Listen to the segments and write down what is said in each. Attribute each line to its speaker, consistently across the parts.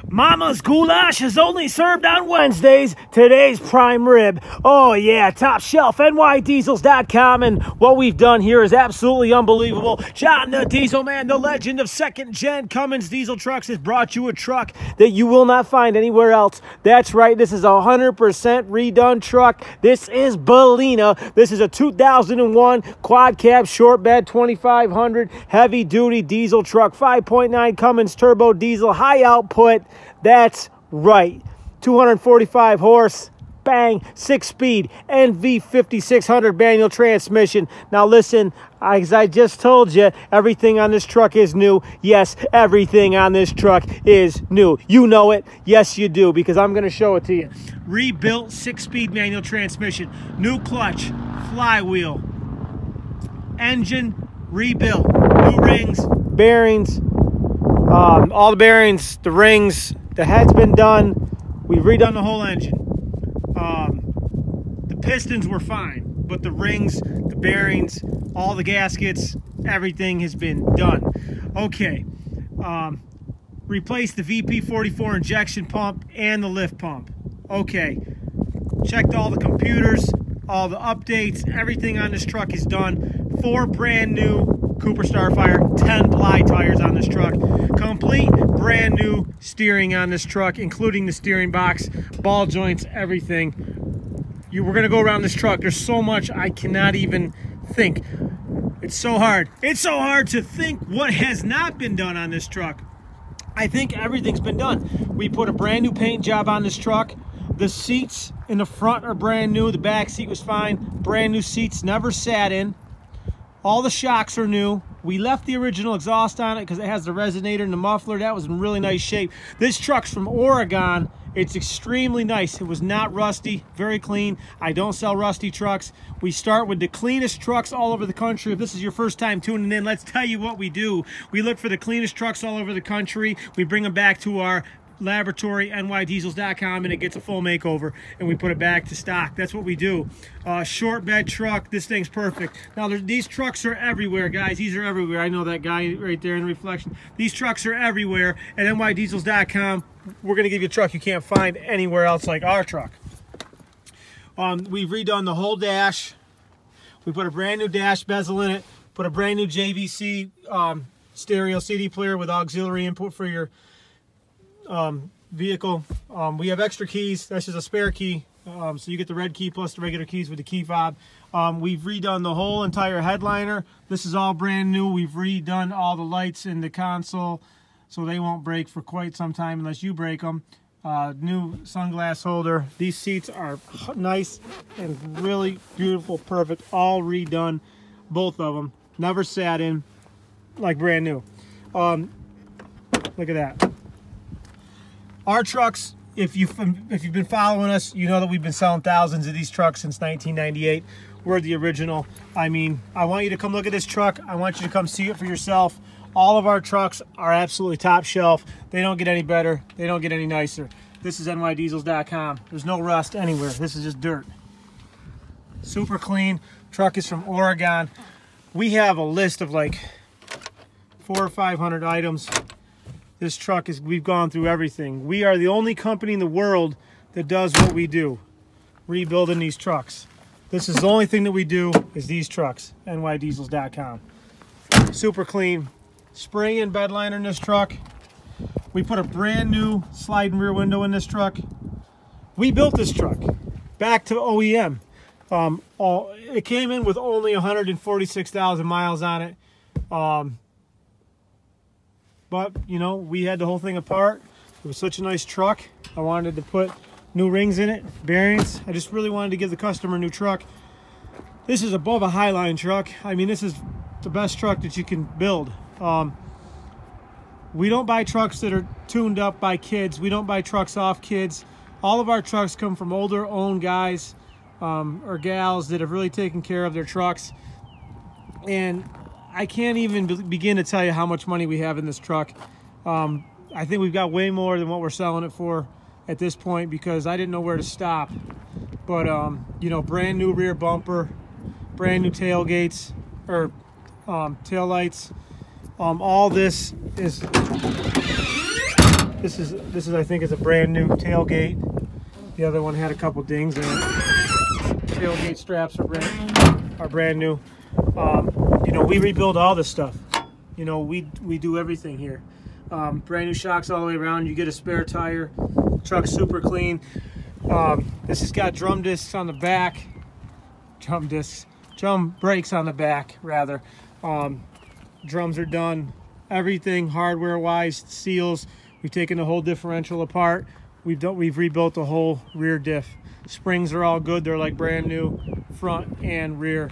Speaker 1: Mama's goulash is only served on Wednesdays. Today's prime rib. Oh yeah, top shelf, nydiesels.com. And what we've done here is absolutely unbelievable. John the Diesel Man, the legend of second-gen Cummins diesel trucks, has brought you a truck that you will not find anywhere else. That's right, this is a 100% redone truck. This is Belina. This is a 2001 quad cab short bed 2500 heavy duty diesel truck, 5.9 Cummins turbo diesel, high output. That's right, 245 horse, bang, 6-speed, NV5600 manual transmission. Now listen, as I just told you, everything on this truck is new. Yes, everything on this truck is new. You know it. Yes, you do, because I'm going to show it to you. Rebuilt 6-speed manual transmission, new clutch, flywheel, engine rebuilt, new rings, bearings, all the bearings, the rings, the head's been done. We've redone the whole engine. The pistons were fine, but the rings, the bearings, all the gaskets, everything has been done. Okay. Replaced the VP44 injection pump and the lift pump. Okay. Checked all the computers, all the updates, everything on this truck is done. 4 brand new Cooper Starfire 10 ply tires on this truck. Complete brand new steering on this truck, including the steering box, ball joints, everything. We're gonna go around this truck. There's so much I cannot even think. It's so hard. It's so hard to think what has not been done on this truck. I think everything's been done. We put a brand new paint job on this truck. The seats in the front are brand new. The back seat was fine. Brand new seats, never sat in. All the shocks are new. We left the original exhaust on it because it has the resonator and the muffler. That was in really nice shape. This truck's from Oregon. It's extremely nice. It was not rusty, very clean. I don't sell rusty trucks. We start with the cleanest trucks all over the country. If this is your first time tuning in, let's tell you what we do. We look for the cleanest trucks all over the country. We bring them back to our laboratory, nydiesels.com, and it gets a full makeover, and we put it back to stock. That's what we do. Short bed truck, this thing's perfect. Now these trucks are everywhere, guys. These are everywhere. I know that guy right there in the reflection. These trucks are everywhere. At nydiesels.com, we're going to give you a truck you can't find anywhere else like our truck. We've redone the whole dash. We put a brand new dash bezel in it, put a brand new JVC stereo CD player with auxiliary input for your vehicle. We have extra keys. That's just a spare key, so you get the red key plus the regular keys with the key fob. We've redone the whole entire headliner. This is all brand new. We've redone all the lights in the console so they won't break for quite some time unless you break them. New sunglass holder. These seats are nice and really beautiful, perfect, all redone, both of them. Never sat in, like brand new. Look at that. Our trucks, if you've been following us, you know that we've been selling thousands of these trucks since 1998. We're the original. I mean, I want you to come look at this truck. I want you to come see it for yourself. All of our trucks are absolutely top shelf. They don't get any better. They don't get any nicer. This is nydiesels.com. There's no rust anywhere. This is just dirt. Super clean. Truck is from Oregon. We have a list of like 400 or 500 items. This truck is, we've gone through everything. We are the only company in the world that does what we do, rebuilding these trucks. This is the only thing that we do is these trucks, nydiesels.com. Super clean. Spring and bed liner in this truck. We put a brand new sliding rear window in this truck. We built this truck back to OEM. It came in with only 146,000 miles on it. But, you know, we had the whole thing apart. It was such a nice truck. I wanted to put new rings in it, bearings. I just really wanted to give the customer a new truck. This is above a Highline truck. I mean, this is the best truck that you can build. We don't buy trucks that are tuned up by kids. We don't buy trucks off kids. All of our trucks come from older owned guys or gals that have really taken care of their trucks. And I can't even begin to tell you how much money we have in this truck. I think we've got way more than what we're selling it for at this point because I didn't know where to stop. But, you know, brand new rear bumper, brand new tailgates, or tail lights. All this is This is I think is a brand new tailgate. The other one had a couple dings in it. Tailgate straps are brand new. You know, we rebuild all this stuff. You know, we do everything here. Brand new shocks all the way around. You get a spare tire. Truck's super clean. This has got drum discs on the back. Drum brakes on the back, rather. Drums are done. Everything hardware-wise, seals. We've taken the whole differential apart. We've rebuilt the whole rear diff. Springs are all good. They're like brand new, front and rear.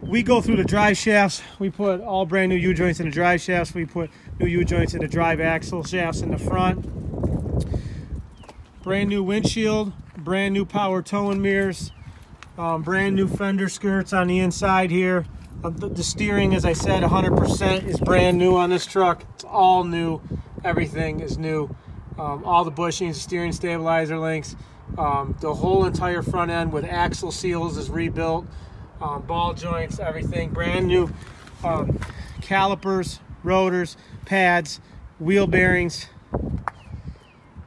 Speaker 1: We go through the drive shafts. We put all brand new U-joints in the drive shafts. We put new U-joints in the drive axle shafts in the front. Brand new windshield, brand new power towing mirrors, brand new fender skirts on the inside here. The steering, as I said, 100% is brand new on this truck. It's all new. Everything is new. All the bushings, steering stabilizer links, the whole entire front end with axle seals is rebuilt. Ball joints, everything brand new. Calipers, rotors, pads, wheel bearings,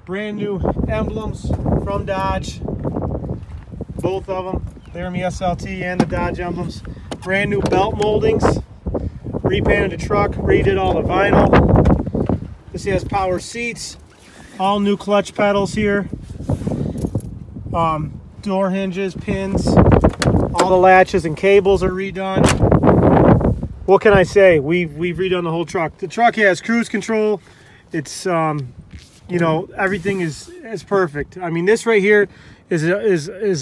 Speaker 1: brand new emblems from Dodge, both of them. Laramie SLT and the Dodge emblems. Brand new belt moldings, repainted the truck, redid all the vinyl. This has power seats, all new clutch pedals here, door hinges, pins, all the latches and cables are redone. What can I say? We've redone the whole truck. The truck has cruise control. It's you know, everything is perfect. I mean, this right here is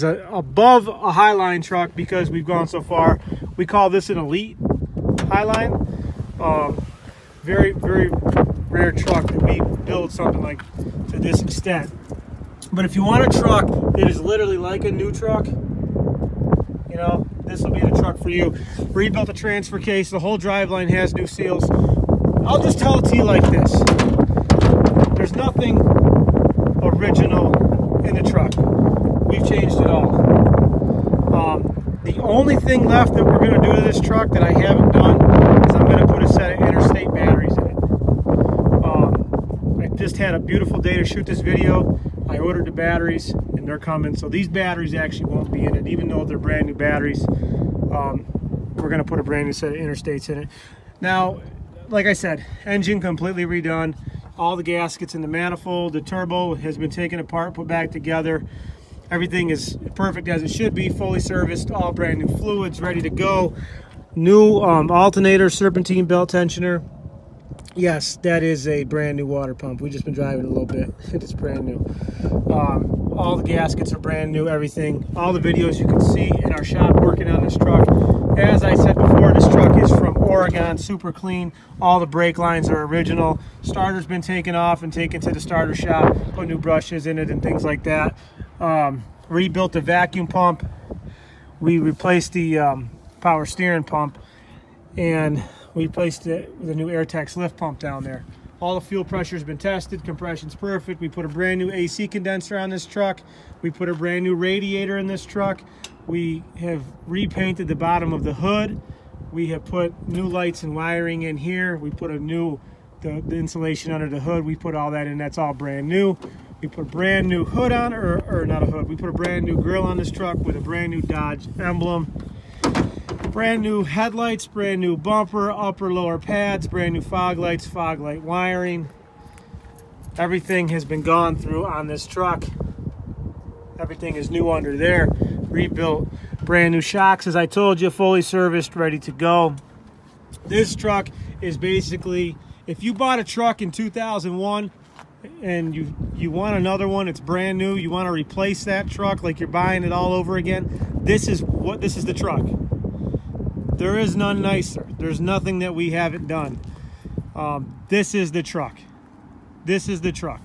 Speaker 1: above a Highline truck because we've gone so far. We call this an elite Highline. Very, very rare truck that we build something like to this extent. But if you want a truck that is literally like a new truck, you know, this will be the truck for you. Rebuilt the transfer case. The whole driveline has new seals. I'll just tell it to you like this. There's nothing original in the truck. We've changed it all. The only thing left that we're going to do to this truck that I haven't done is I'm going to put a set of interstate batteries in it. I just had a beautiful day to shoot this video. I ordered the batteries and they're coming. So these batteries actually won't be in it, even though they're brand new batteries. We're going to put a brand new set of interstates in it. Now, like I said, engine completely redone. All the gaskets in the manifold, the turbo has been taken apart, put back together. Everything is perfect as it should be, fully serviced, all brand new fluids, ready to go. New alternator, serpentine belt tensioner. Yes, that is a brand new water pump. We've just been driving a little bit. It's brand new. All the gaskets are brand new, everything. All the videos you can see in our shop working on this truck. As I said before, this truck is from Oregon, super clean. All the brake lines are original. Starter's been taken off and taken to the starter shop, put new brushes in it and things like that. Rebuilt the vacuum pump. We replaced the power steering pump, and we replaced it with a new Airtex lift pump down there. All the fuel pressure has been tested, compression's perfect. We put a brand new AC condenser on this truck. We put a brand new radiator in this truck. We have repainted the bottom of the hood. We have put new lights and wiring in here. We put the insulation under the hood. We put all that in. That's all brand new. We put a brand new hood on, or not a hood. We put a brand new grill on this truck with a brand new Dodge emblem. Brand new headlights, brand new bumper, upper lower pads, brand new fog lights, fog light wiring. Everything has been gone through on this truck. Everything is new under there. Rebuilt, brand new shocks, as I told you, fully serviced, ready to go. This truck is basically, if you bought a truck in 2001 and you want another one, it's brand new, you want to replace that truck like you're buying it all over again, this is the truck. There is none nicer. There's nothing that we haven't done. This is the truck. This is the truck.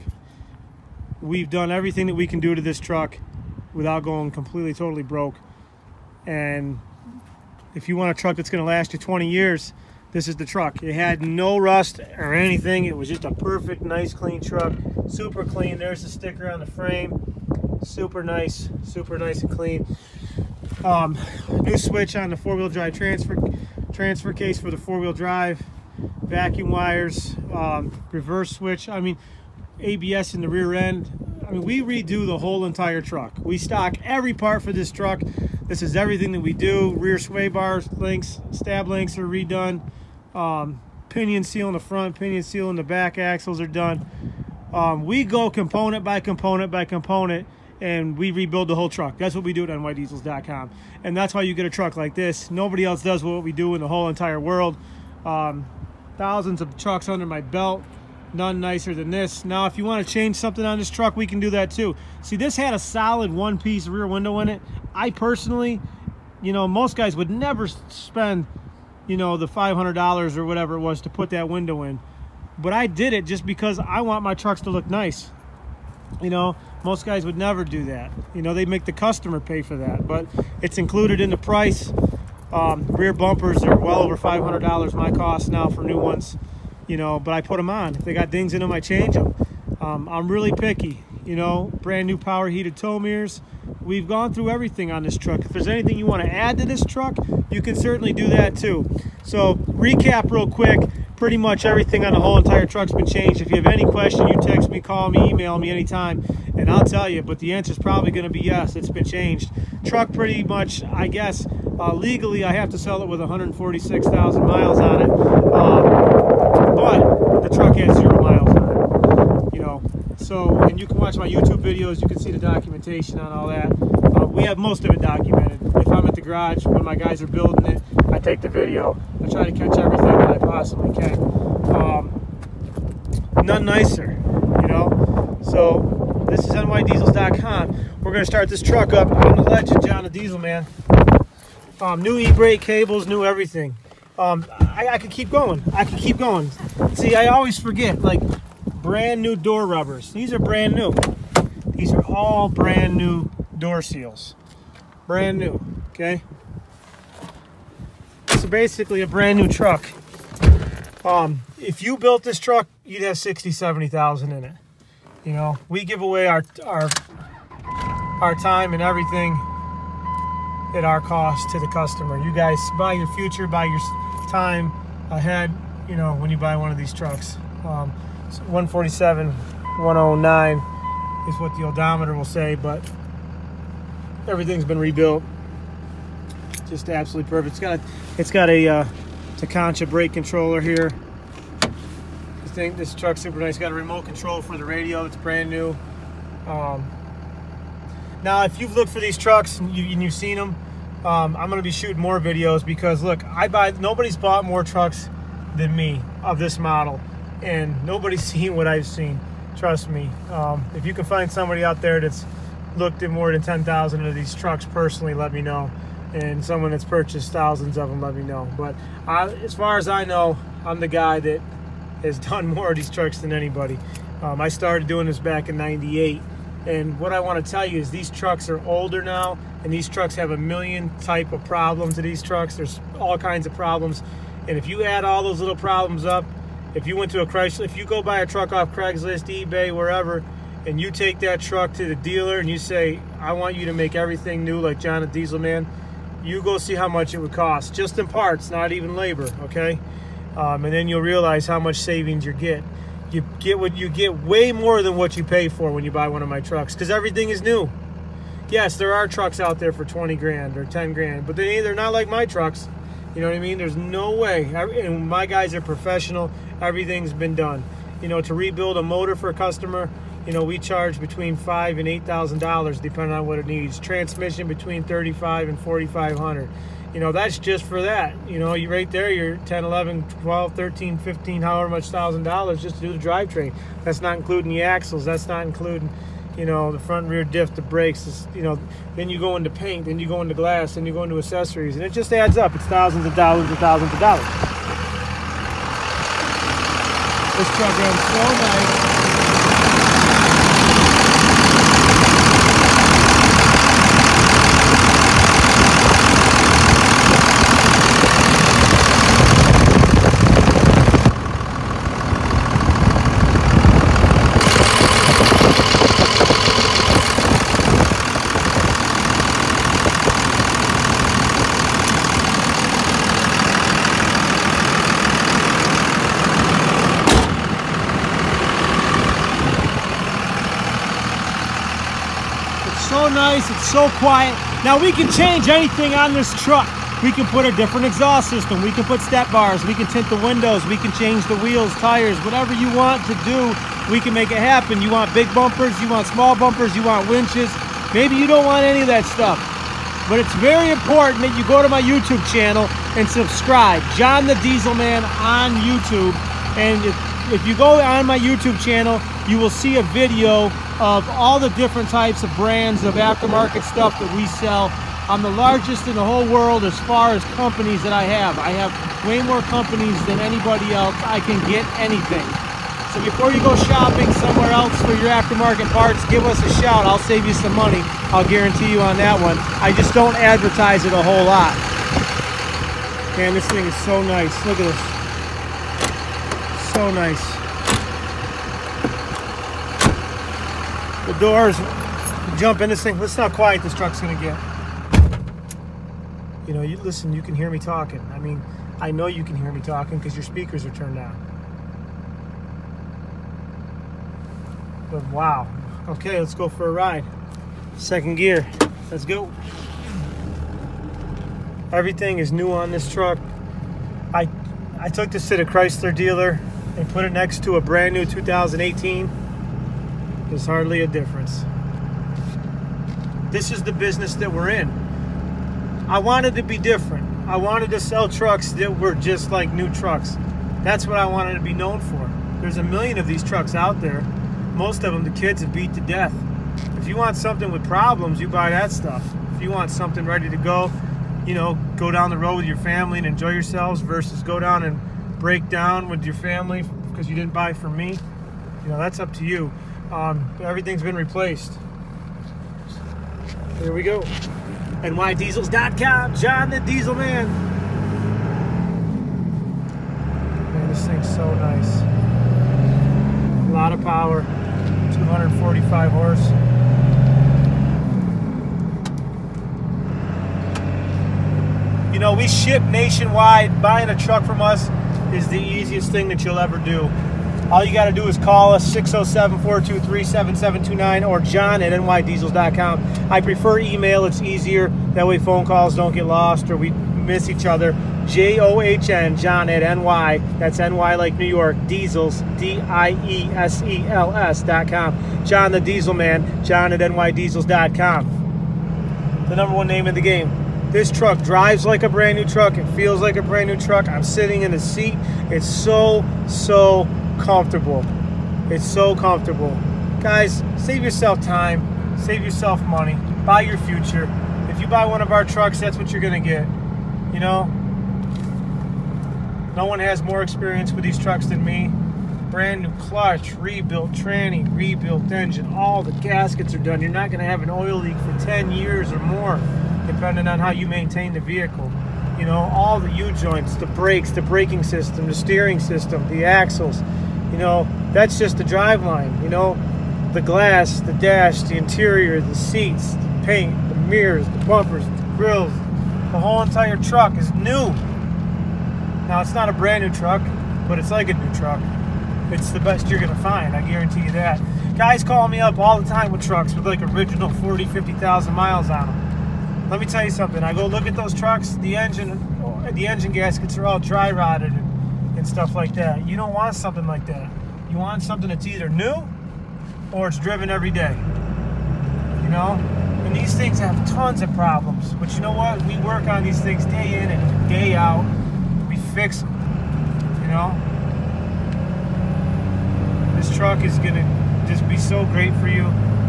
Speaker 1: We've done everything that we can do to this truck without going completely, totally broke. And if you want a truck that's going to last you 20 years, this is the truck. It had no rust or anything. It was just a perfect, nice, clean truck. Super clean. There's the sticker on the frame. Super nice and clean. New switch on the four-wheel drive transfer case for the four-wheel drive. Vacuum wires, reverse switch. I mean, ABS in the rear end. I mean, we redo the whole entire truck. We stock every part for this truck. This is everything that we do. Rear sway bar links, stab links are redone. Pinion seal in the front, pinion seal in the back, axles are done. We go component by component by component, and we rebuild the whole truck. That's what we do at nydiesels.com. And that's how you get a truck like this. Nobody else does what we do in the whole entire world. Thousands of trucks under my belt. None nicer than this. Now, if you want to change something on this truck, we can do that too. See, this had a solid one-piece rear window in it. I personally, you know, most guys would never spend, you know, the $500 or whatever it was to put that window in. But I did it just because I want my trucks to look nice. You know, most guys would never do that. You know, they make the customer pay for that. But it's included in the price. Rear bumpers are well over $500 my cost now for new ones. You know, but I put them on. If they got dings in them, I change them. I'm really picky. You know, brand new power heated tow mirrors. We've gone through everything on this truck. If there's anything you want to add to this truck, you can certainly do that too. So recap real quick. Pretty much everything on the whole entire truck's been changed. If you have any question, you text me, call me, email me anytime, and I'll tell you. But the answer is probably going to be yes, it's been changed. Truck pretty much, I guess, legally I have to sell it with 146,000 miles on it. But the truck has 0 miles on it, you know. So, and you can watch my YouTube videos. You can see the documentation on all that. We have most of it documented. If I'm at the garage when my guys are building it, I take the video. I try to catch everything that I possibly can. None nicer, you know. So this is nydiesels.com. We're going to start this truck up. I'm the legend, John the Diesel Man. New e-brake cables, new everything. I could keep going. I could keep going. See, I always forget, like, brand new door rubbers. These are brand new. These are all brand new door seals. Brand new, okay? So basically a brand new truck. If you built this truck, you'd have 60, 70,000 in it. You know, we give away our time and everything at our cost to the customer. You guys buy your future, buy your time ahead, you know, when you buy one of these trucks. So 147, 109 is what the odometer will say, but everything's been rebuilt. Just absolutely perfect. It's got a Takancha brake controller here. I think this truck's super nice. Got a remote control for the radio that's brand new. Now, if you've looked for these trucks and you've seen them, I'm going to be shooting more videos because, look, nobody's bought more trucks than me of this model, and nobody's seen what I've seen. Trust me. If you can find somebody out there that's looked at more than 10,000 of these trucks personally, let me know. And someone that's purchased thousands of them, let me know. But as far as I know, I'm the guy that has done more of these trucks than anybody. I started doing this back in '98. And what I want to tell you is these trucks are older now, and these trucks have a million type of problems to these trucks. There's all kinds of problems. And if you add all those little problems up, if you went to a Chrysler, if you go buy a truck off Craigslist, eBay, wherever, and you take that truck to the dealer and you say, I want you to make everything new like John the Diesel Man, you go see how much it would cost, just in parts, not even labor, okay? And then you'll realize how much savings you get. You get way more than what you pay for when you buy one of my trucks, because everything is new. Yes, there are trucks out there for 20 grand or 10 grand, but they're not like my trucks. You know what I mean? There's no way. And my guys are professional. Everything's been done. You know, to rebuild a motor for a customer, you know, we charge between $5,000 and $8,000 depending on what it needs. Transmission between $3,500 and $4,500. You know, that's just for that. You know, you right there, you're 10, 11, 12, 13, 15, however much $1,000 just to do the drivetrain. That's not including the axles. That's not including, you know, the front and rear diff, the brakes. You know, then you go into paint, then you go into glass, then you go into accessories, and it just adds up. It's thousands of dollars and thousands of dollars. This truck runs so nice. so nice. It's so quiet. Now we can change anything on this truck. We can put a different exhaust system. We can put step bars. We can tint the windows. We can change the wheels, tires, whatever you want to do, we can make it happen. You want big bumpers, you want small bumpers, you want winches. Maybe you don't want any of that stuff. But it's very important that you go to my YouTube channel and subscribe. John the Diesel Man on YouTube. And if you go on my YouTube channel, you will see a video of all the different types of brands of aftermarket stuff that we sell. I'm the largest in the whole world as far as companies that I have. I have way more companies than anybody else. I can get anything. So before you go shopping somewhere else for your aftermarket parts, give us a shout. I'll save you some money. I'll guarantee you on that one. I just don't advertise it a whole lot. Man, this thing is so nice. Look at this. So nice. The doors, jump in this thing. Listen how quiet this truck's gonna get. You know, you listen, you can hear me talking. I mean, I know you can hear me talking because your speakers are turned down. But wow. Okay, let's go for a ride. Second gear. Let's go. Everything is new on this truck. I took this to the Chrysler dealer and put it next to a brand new 2018. There's hardly a difference. This is the business that we're in. I wanted to be different. I wanted to sell trucks that were just like new trucks. That's what I wanted to be known for. There's a million of these trucks out there. Most of them the kids have beat to death. If you want something with problems, you buy that stuff. If you want something ready to go, you know, go down the road with your family and enjoy yourselves versus go down and break down with your family because you didn't buy from me, you know, that's up to you. Everything's been replaced. Here we go. NYDiesels.com, John the Diesel Man. Man, this thing's so nice. A lot of power. 245 horse. You know, we ship nationwide. Buying a truck from us is the easiest thing that you'll ever do. All you got to do is call us 607-423-7729 or john@nydiesels.com. I prefer email. It's easier. That way phone calls don't get lost or we miss each other. JOHN, John@NY. That's NY like New York. Diesels, DIESELS.com. John the Diesel Man, John@NYDiesels.com. The #1 name in the game. This truck drives like a brand new truck. It feels like a brand new truck. I'm sitting in the seat. It's so comfortable. It's so comfortable. Guys, save yourself time. Save yourself money. Buy your future. If you buy one of our trucks, that's what you're going to get. You know? No one has more experience with these trucks than me. Brand new clutch, rebuilt tranny, rebuilt engine. All the gaskets are done. You're not going to have an oil leak for 10 years or more, depending on how you maintain the vehicle. You know, all the U-joints, the brakes, the braking system, the steering system, the axles. You know, that's just the driveline. You know, the glass, the dash, the interior, the seats, the paint, the mirrors, the bumpers, the grills. The whole entire truck is new. Now, it's not a brand new truck, but it's like a new truck. It's the best you're going to find, I guarantee you that. Guys call me up all the time with trucks with like original 40, 50,000 miles on them. Let me tell you something. I go look at those trucks, the engine gaskets are all dry rotted and stuff like that. You don't want something like that. You want something that's either new or it's driven every day. You know? And these things have tons of problems. But you know what? We work on these things day in and day out. We fix them. You know? This truck is going to just be so great for you.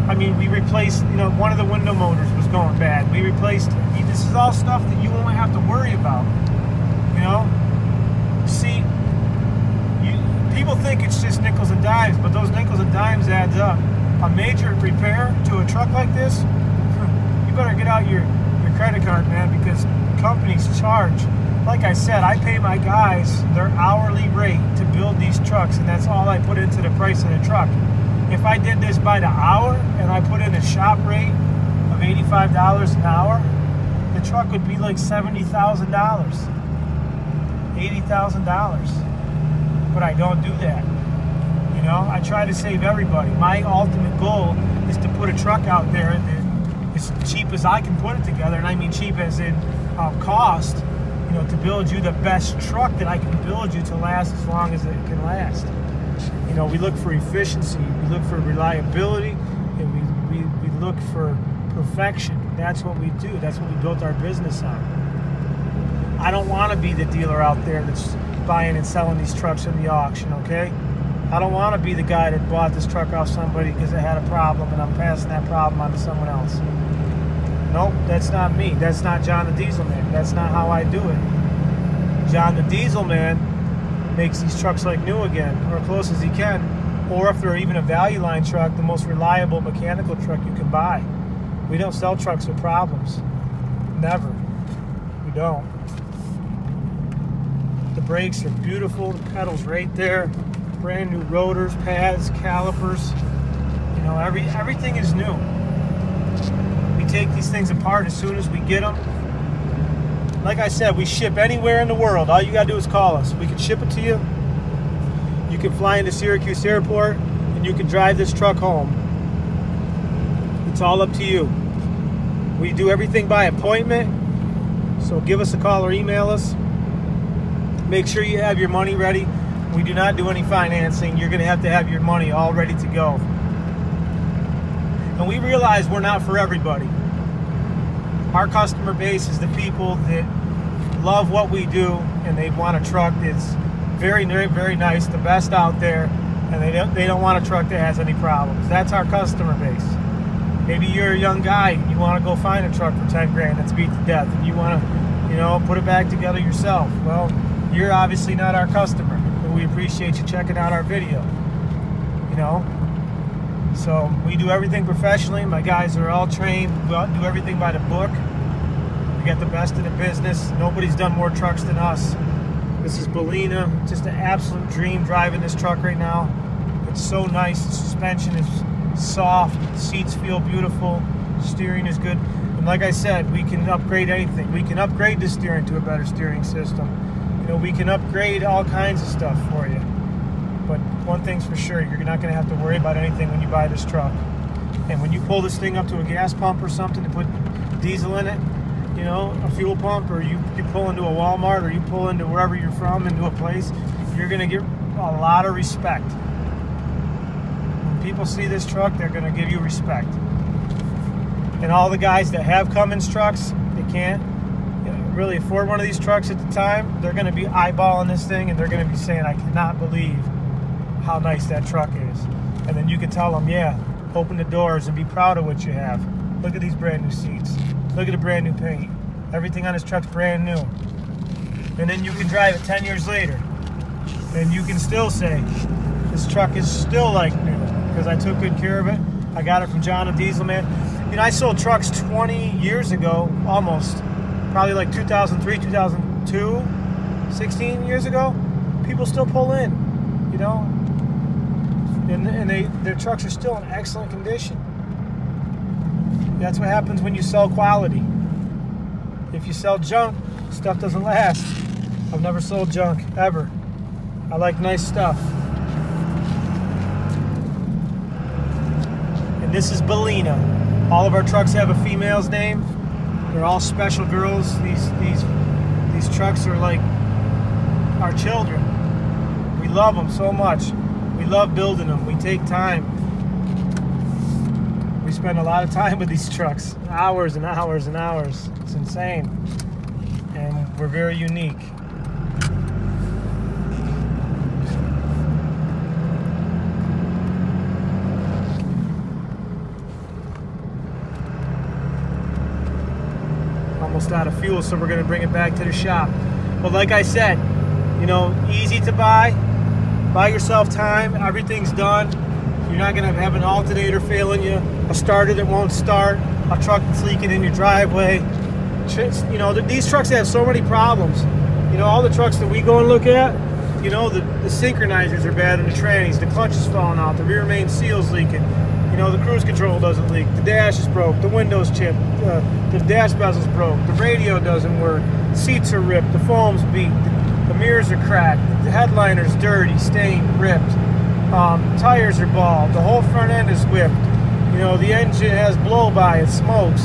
Speaker 1: I mean, we replaced, you know, one of the window motors was going bad. We replaced it. This is all stuff that you won't have to worry about. You know? See, people think it's just nickels and dimes, but those nickels and dimes adds up. A major repair to a truck like this, you better get out your credit card, man, because companies charge. Like I said, I pay my guys their hourly rate to build these trucks, and that's all I put into the price of the truck. If I did this by the hour and I put in a shop rate of $85 an hour, the truck would be like $70,000, $80,000. But I don't do that. You know, I try to save everybody. My ultimate goal is to put a truck out there that as cheap as I can put it together, and I mean cheap as in cost, you know, to build you the best truck that I can build you to last as long as it can last. You know, we look for efficiency, we look for reliability, and we look for perfection. That's what we do. That's what we built our business on. I don't want to be the dealer out there that's buying and selling these trucks in the auction, okay? I don't want to be the guy that bought this truck off somebody because it had a problem and I'm passing that problem on to someone else. Nope, that's not me. That's not John the Diesel Man. That's not how I do it. John the Diesel Man makes these trucks like new again, or close as he can, or if they're even a value line truck, the most reliable mechanical truck you can buy. We don't sell trucks with problems. Never. We don't. The brakes are beautiful, the pedals right there, brand new rotors, pads, calipers. You know, everything is new. We take these things apart as soon as we get them. Like I said, we ship anywhere in the world. All you gotta do is call us. We can ship it to you. You can fly into Syracuse Airport and you can drive this truck home. It's all up to you. We do everything by appointment, so give us a call or email us. Make sure you have your money ready. We do not do any financing. You're going to have your money all ready to go. And we realize we're not for everybody. Our customer base is the people that love what we do and they want a truck that's very, very, very nice, the best out there, and they don't want a truck that has any problems. That's our customer base. Maybe you're a young guy and you want to go find a truck for 10 grand that's beat to death and you want to, you know, put it back together yourself. Well, you're obviously not our customer, but we appreciate you checking out our video, you know. So we do everything professionally. My guys are all trained. We do everything by the book. We got the best in the business. Nobody's done more trucks than us. This is Belina. Just an absolute dream driving this truck right now. It's so nice. The suspension is soft. The seats feel beautiful. Steering is good. And like I said, we can upgrade anything. We can upgrade the steering to a better steering system. You know, we can upgrade all kinds of stuff for you. But one thing's for sure, you're not going to have to worry about anything when you buy this truck. And when you pull this thing up to a gas pump or something to put diesel in it, you know, a fuel pump, or you pull into a Walmart, or you pull into wherever you're from, into a place, you're going to get a lot of respect. When people see this truck, they're going to give you respect. And all the guys that have Cummins trucks, they can't really afford one of these trucks at the time, they're going to be eyeballing this thing and they're going to be saying, I cannot believe how nice that truck is. And then you can tell them, yeah, open the doors and be proud of what you have. Look at these brand new seats. Look at the brand new paint. Everything on this truck's brand new. And then you can drive it 10 years later and you can still say, this truck is still like new because I took good care of it. I got it from John the Diesel Man. You know, I sold trucks 20 years ago, almost. Probably like 2003, 2002, 16 years ago. People still pull in, you know, and their trucks are still in excellent condition. That's what happens when you sell quality. If you sell junk, stuff doesn't last. I've never sold junk, ever. I like nice stuff. And this is Belina. All of our trucks have a female's name. They're all special girls. These trucks are like our children. We love them so much. We love building them. We take time. We spend a lot of time with these trucks. Hours and hours and hours. It's insane. And we're very unique. Almost out of fuel, so we're going to bring it back to the shop. But like I said, you know, easy to buy. Buy yourself time. Everything's done. You're not going to have an alternator failing you, a starter that won't start, a truck that's leaking in your driveway. You know, these trucks have so many problems. You know, all the trucks that we go and look at, you know, the synchronizers are bad in the trannies, the clutch is falling out, the rear main seal's leaking. You know, the cruise control doesn't leak, the dash is broke, the window's chipped, the dash bezel's broke, the radio doesn't work, seats are ripped, the foam's beat, the mirrors are cracked, the headliner's dirty, stained, ripped, tires are bald, the whole front end is whipped. You You know, the engine has blow-by, it smokes.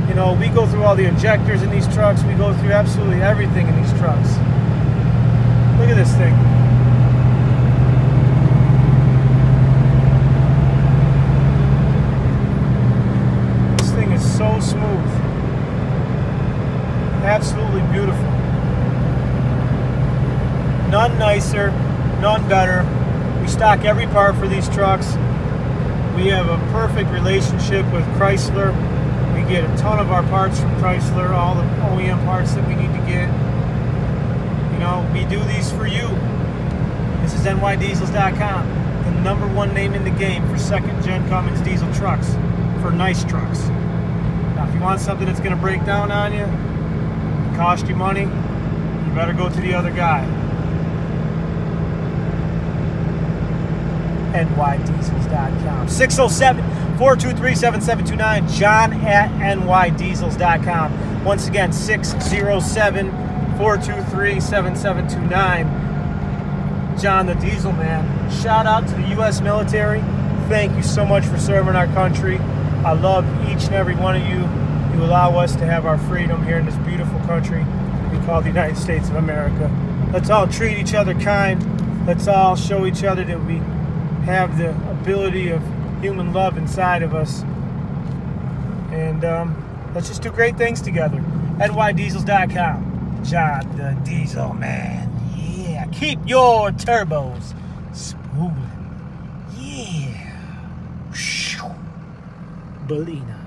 Speaker 1: You know, we go through all the injectors in these trucks. We go through absolutely everything in these trucks. Look at this thing. This thing is so smooth. Absolutely beautiful. None nicer, none better. We stock every part for these trucks. We have a perfect relationship with Chrysler. We get a ton of our parts from Chrysler, all the OEM parts that we need to get. You know, we do these for you. This is nydiesels.com, the #1 name in the game for second-gen Cummins diesel trucks, for nice trucks. Now, if you want something that's going to break down on you, cost you money, you better go to the other guy. nydiesels.com. 607-423-7729. John at nydiesels.com. Once again, 607-423-7729. John the Diesel Man. Shout out to the U.S. military. Thank you so much for serving our country. I love each and every one of you. You allow us to have our freedom here in this beautiful country we call the United States of America. Let's all treat each other kind. Let's all show each other that we have the ability of human love inside of us, and let's just do great things together. nydiesels.com. John the Diesel Man. Yeah, keep your turbos spooling. Yeah. Belina.